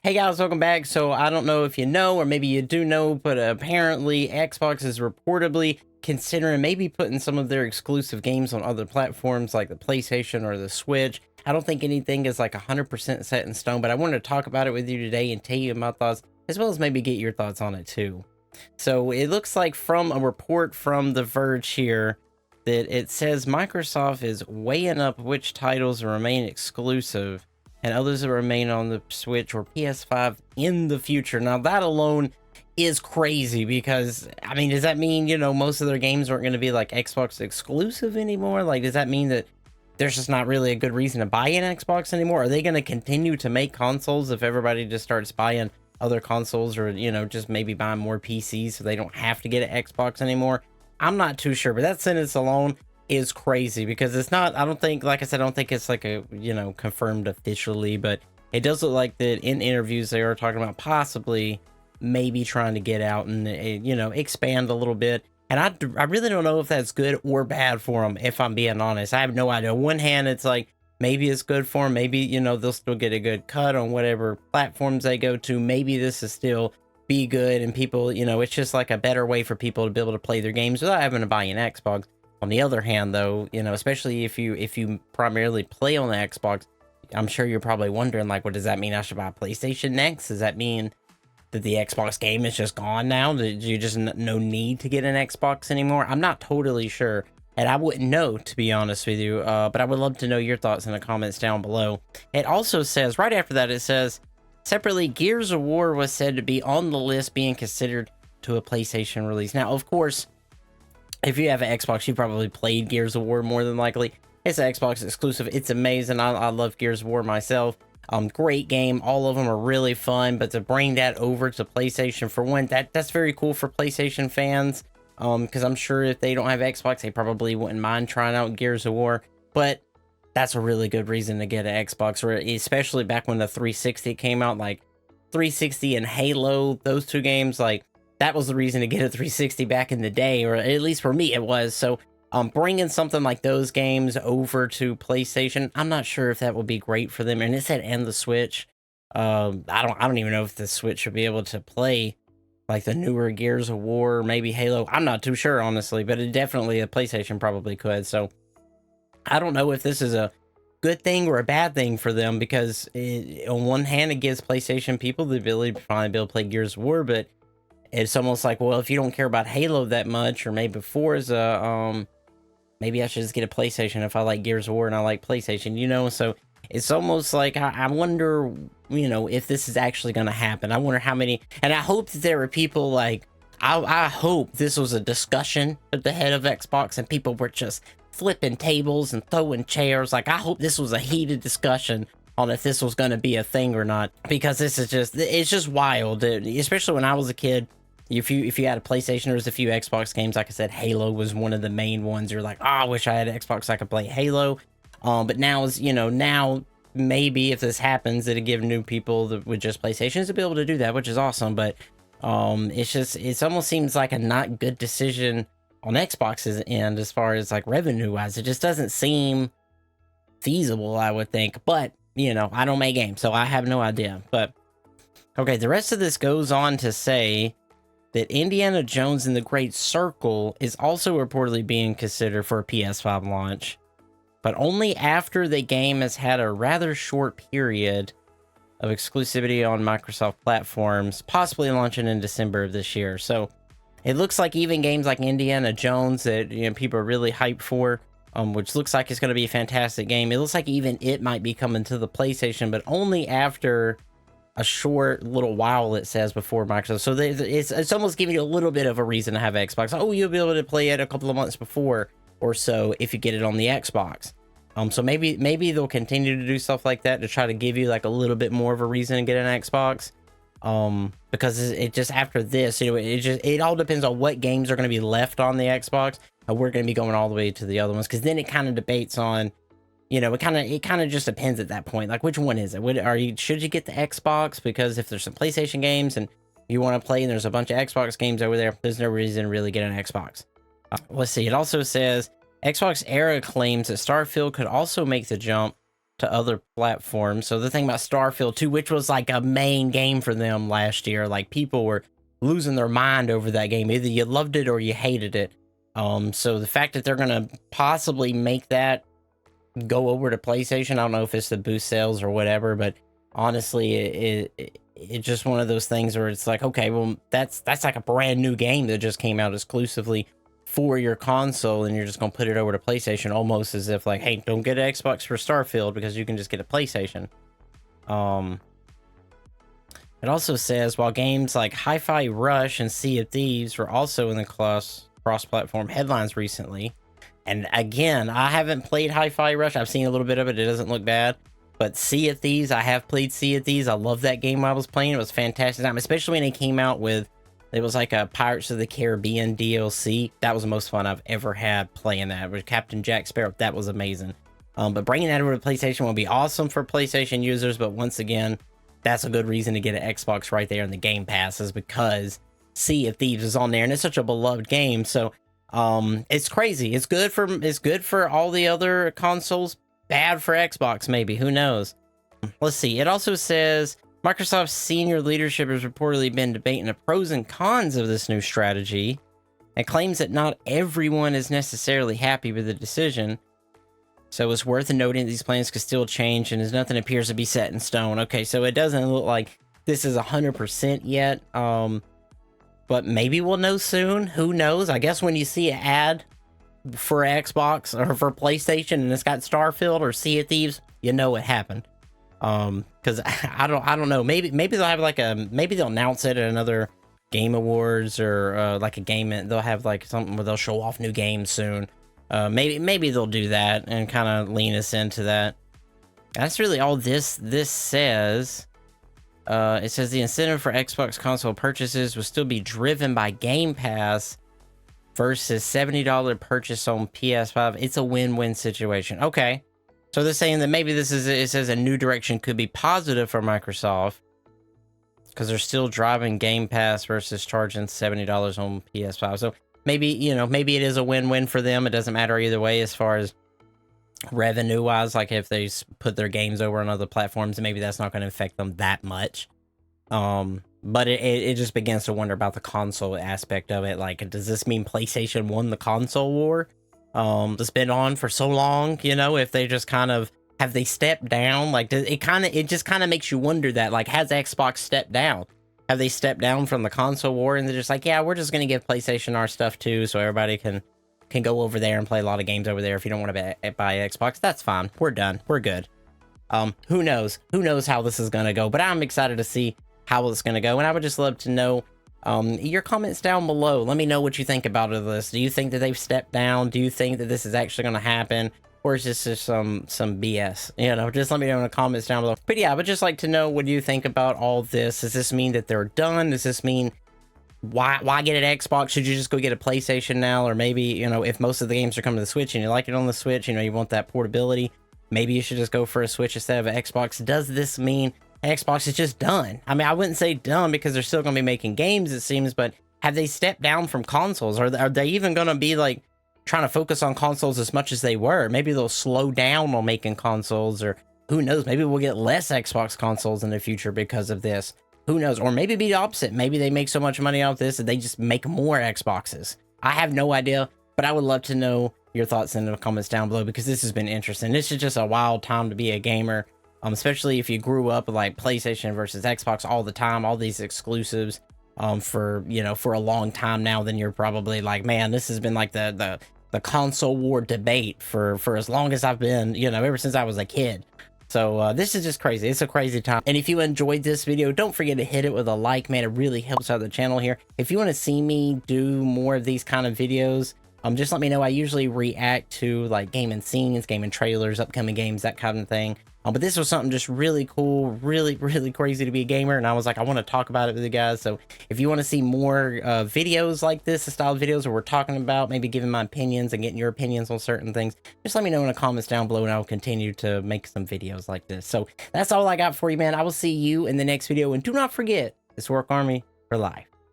Hey guys, welcome back. So I don't know if you know, or maybe you do know, but apparently Xbox is reportedly considering maybe putting some of their exclusive games on other platforms like the PlayStation or the Switch. I don't think anything is like 100% set in stone, but I wanted to talk about it with you today and tell you my thoughts, as well as maybe get your thoughts on it too. So it looks like from a report from The Verge here that it says Microsoft is weighing up which titles remain exclusive and others that remain on the Switch or PS5 in the future. Now, that alone is crazy because, I mean, does that mean, most of their games aren't going to be like Xbox exclusive anymore? Like, does that mean that there's just not really a good reason to buy an Xbox anymore? Are they going to continue to make consoles if everybody just starts buying other consoles or, just maybe buying more PCs so they don't have to get an Xbox anymore? I'm not too sure, but that sentence alone is crazy because it's not, I don't think, like I said, I don't think it's like a, confirmed officially, but it does look like that in interviews they are talking about possibly maybe trying to get out and, expand a little bit. And I really don't know if that's good or bad for them, if I'm being honest. I have no idea. On one hand, it's like maybe it's good for them. Maybe, they'll still get a good cut on whatever platforms they go to. Maybe this is still be good and people, it's just like a better way for people to be able to play their games without having to buy an Xbox. On the other hand, though, especially if you primarily play on the Xbox, I'm sure you're probably wondering, like, what does that mean? I should buy a PlayStation next? Does that mean that the Xbox game is just gone now? Do you just no need to get an Xbox anymore? I'm not totally sure, and I wouldn't know, to be honest with you. But I would love to know your thoughts in the comments down below. It also says right after that, it says separately, Gears of War was said to be on the list being considered to a PlayStation release. Now, of course, if you have an Xbox, you probably played Gears of War more than likely. It's an Xbox exclusive. It's amazing. I love Gears of War myself. Great game. All of them are really fun. But to bring that over to PlayStation, for one, that's very cool for PlayStation fans. Because I'm sure if they don't have Xbox, they probably wouldn't mind trying out Gears of War. But that's a really good reason to get an Xbox, or especially back when the 360 came out, like 360 and Halo, those two games, like that was the reason to get a 360 back in the day, or at least for me it was. So bringing something like those games over to PlayStation, I'm not sure if that would be great for them. And it said and the Switch. I don't even know if the Switch should be able to play like the newer Gears of War, maybe Halo. I'm not too sure, honestly, but it definitely a PlayStation probably could. So I don't know if this is a good thing or a bad thing for them, because on one hand, it gives PlayStation people the ability to finally be able to play Gears of War, but it's almost like, well, if you don't care about Halo that much, or maybe Forza, maybe I should just get a PlayStation if I like Gears of War and I like PlayStation. So it's almost like I wonder, if this is actually going to happen. I wonder how many, and I hope that there were people like, I hope this was a discussion at the head of Xbox and people were just flipping tables and throwing chairs. Like, I hope this was a heated discussion on if this was going to be a thing or not, because it's just wild, especially when I was a kid. If you had a PlayStation, there was a few Xbox games. Like I said, Halo was one of the main ones. You're like, oh, I wish I had an Xbox so I could play Halo. But now now maybe if this happens, it'll give new people with just PlayStations to be able to do that, which is awesome. But it almost seems like a not good decision on Xbox's end as far as like revenue wise. It just doesn't seem feasible, I would think. But I don't make games, so I have no idea. But okay, the rest of this goes on to say that Indiana Jones and the Great Circle is also reportedly being considered for a PS5 launch, but only after the game has had a rather short period of exclusivity on Microsoft platforms, possibly launching in December of this year. So it looks like even games like Indiana Jones that people are really hyped for, which looks like it's going to be a fantastic game. It looks like even it might be coming to the PlayStation, but only after a short little while, it says, before Microsoft. So it's almost giving you a little bit of a reason to have Xbox. Oh, you'll be able to play it a couple of months before or so if you get it on the Xbox. So maybe they'll continue to do stuff like that to try to give you like a little bit more of a reason to get an Xbox. Because it just after this, it all depends on what games are going to be left on the Xbox, and we're going to be going all the way to the other ones, because then it kind of debates on, it kind of just depends at that point. Like, which one is it? Should you get the Xbox? Because if there's some PlayStation games and you want to play and there's a bunch of Xbox games over there, there's no reason to really get an Xbox. Let's see. It also says Xbox Era claims that Starfield could also make the jump to other platforms. So the thing about Starfield 2, which was like a main game for them last year, like people were losing their mind over that game. Either you loved it or you hated it. So the fact that they're gonna possibly make that go over to PlayStation, I don't know if it's to boost sales or whatever, but honestly, it's just one of those things where it's like, okay, well, that's like a brand new game that just came out exclusively for your console, and you're just gonna put it over to PlayStation, almost as if like, hey, don't get an Xbox for Starfield because you can just get a PlayStation. It also says while games like Hi-Fi Rush and Sea of Thieves were also in the cross-platform headlines recently, and again, I haven't played Hi-Fi Rush. I've seen a little bit of it. It doesn't look bad. But Sea of Thieves, I have played Sea of Thieves. I love that game while I was playing. It was a fantastic time, especially when it came out with, it was like a Pirates of the Caribbean DLC. That was the most fun I've ever had playing that. With Captain Jack Sparrow, that was amazing. But bringing that over to PlayStation will be awesome for PlayStation users. But once again, that's a good reason to get an Xbox right there in the Game Pass, is because Sea of Thieves is on there, and it's such a beloved game. So it's crazy. It's good for all the other consoles. Bad for Xbox, maybe. Who knows? Let's see. It also says Microsoft's senior leadership has reportedly been debating the pros and cons of this new strategy, and claims that not everyone is necessarily happy with the decision. So it's worth noting that these plans could still change, and as nothing appears to be set in stone. Okay, so it doesn't look like this is 100% yet. But maybe we'll know soon. Who knows? I guess when you see an ad for Xbox or for PlayStation and it's got Starfield or Sea of Thieves, you know what happened. Because I don't know. Maybe they'll have like maybe they'll announce it at another Game Awards, or like a game. They'll have like something where they'll show off new games soon. Maybe they'll do that and kind of lean us into that. That's really all this says. It says the incentive for Xbox console purchases will still be driven by Game Pass versus $70 purchase on PS5. It's a win-win situation. Okay. So they're saying that maybe it says a new direction could be positive for Microsoft, because they're still driving Game Pass versus charging $70 on PS5. So maybe it is a win-win for them. It doesn't matter either way as far as revenue-wise. Like if they put their games over on other platforms, maybe that's not going to affect them that much. But it just begins to wonder about the console aspect of it. Like, does this mean PlayStation won the console war? That's been on for so long, if they just kind of, have they stepped down? Like, it just kind of makes you wonder that, like, has Xbox stepped down? Have they stepped down from the console war, and they're just like, yeah, we're just going to give PlayStation our stuff too, so everybody can go over there and play a lot of games over there. If you don't want to buy Xbox, that's fine. We're done. We're good. Who knows? Who knows how this is going to go? But I'm excited to see how it's going to go, and I would just love to know your comments down below. Let me know what you think about this. Do you think that they've stepped down? Do you think that this is actually going to happen, or is this just some BS? Just let me know in the comments down below. But yeah, I would just like to know, what do you think about all this? Does this mean that they're done? Does this mean why get an Xbox? Should you just go get a PlayStation now? Or maybe, if most of the games are coming to the Switch and you like it on the Switch, you want that portability, maybe you should just go for a Switch instead of an Xbox. Does this mean Xbox is just done? I mean, I wouldn't say done, because they're still going to be making games, it seems, but have they stepped down from consoles? Are they even going to be like trying to focus on consoles as much as they were? Maybe they'll slow down on making consoles, or who knows? Maybe we'll get less Xbox consoles in the future because of this. Who knows? Or maybe be the opposite. Maybe they make so much money off this that they just make more Xboxes. I have no idea, but I would love to know your thoughts in the comments down below, because this has been interesting. This is just a wild time to be a gamer, especially if you grew up with like PlayStation versus Xbox all the time, all these exclusives for a long time now. Then you're probably like, man, this has been like the console war debate for as long as I've been, ever since I was a kid. So this is just crazy. It's a crazy time. And if you enjoyed this video, don't forget to hit it with a like, man. It really helps out the channel here. If you want to see me do more of these kind of videos, just let me know. I usually react to like gaming scenes, gaming trailers, upcoming games, that kind of thing. But this was something just really cool, really crazy to be a gamer, and I was like, I want to talk about it with you guys. So if you want to see more videos like this, the style of videos where we're talking about, maybe giving my opinions and getting your opinions on certain things, just let me know in the comments down below, and I'll continue to make some videos like this. So that's all I got for you, man. I will see you in the next video, and do not forget, this Orc Army for life.